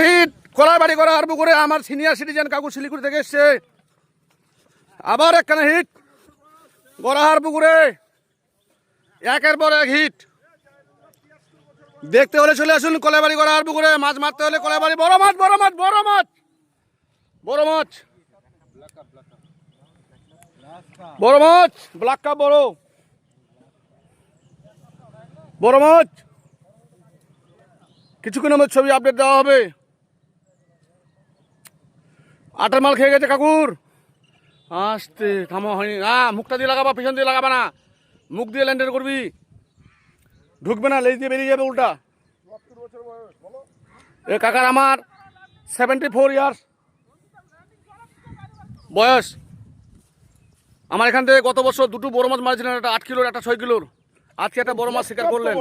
Hit Kalabari করা আরম্ভ করে আমার সিনিয়র সিটিজেন কাকু শিলিগুড়ি থেকে এসছে। আবার একখানা হিট গড়াহার পুকুরে, একের পর এক হিট। দেখতে হলে চলে আসুন কলাবাড়ি গড়াহার পুকুরে। মাছ মারতে হলে কলাবাড়ি। বড় মাছ বড় মাছ বড় মাছ বড় মাছ বড় মাছ, ব্ল্যাক কাপ বড় বড় মাছ। কিছুক্ষণ আমার ছবি আপডেট দেওয়া হবে। আটার মাল খেয়ে গেছে কাকুর। আসতে থামা হয়নি। মুখটা দিয়ে লাগাবা, পিছন দিয়ে লাগাবা না। মুখ দিয়ে ল্যান্ডার করবি, ঢুকবে না, লেজ দিয়ে বেরিয়ে যাবে উল্টা। এ কাকার আমার 74 ইয়ার্স বয়স। আমার এখান থেকে গত বছর দুটো বড় মাছ মারছিলেন, একটা 8 কিলোর একটা 6 কিলোর। আজকে একটা বড় মাছ শিকার করলেন।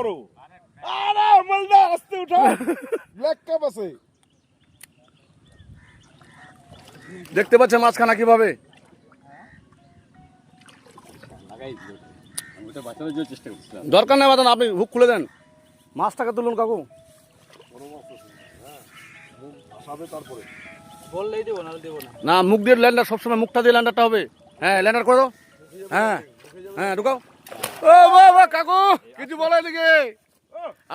দেখতে পাচ্ছেন মাছখানা কিভাবে। দরকার নেই বাদান, আপনি হুক খুলে দেন, মাছটাকে তুলুন কাকু। না, মুখ দিয়ে ল্যান্ডার, সবসময় মুখটা দিয়ে ল্যান্ডারটা হবে। হ্যাঁ, ল্যান্ডার করে দাও। হ্যাঁ হ্যাঁ, ঢুকাও। ও বাবা কাকু, কিছু বলো এদিকে।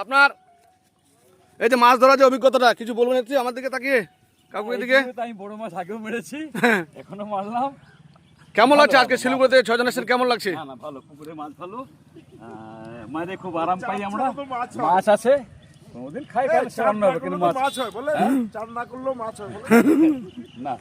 আপনার এই যে মাছ ধরার যে অভিজ্ঞতাটা কিছু বলবেন একটু আমার দিকে তাকিয়ে। কাকু এদিকে। আমি বড় মাছ আগেও মেরেছি, এখনো মারলাম। কেমন লাগছে আজকে শিলিগুড়িতে 6 জন এসেছেন, কেমন লাগছে? না ভালো, পুকুরে মাছ ভালো, মাঝে খুব আরাম পাই আমরা। মাছ আছে, কোনোদিন খাই খাই সামনে হবে, কিন্তু মাছ হয় বলে চার না করলেও মাছ হয় বলে না।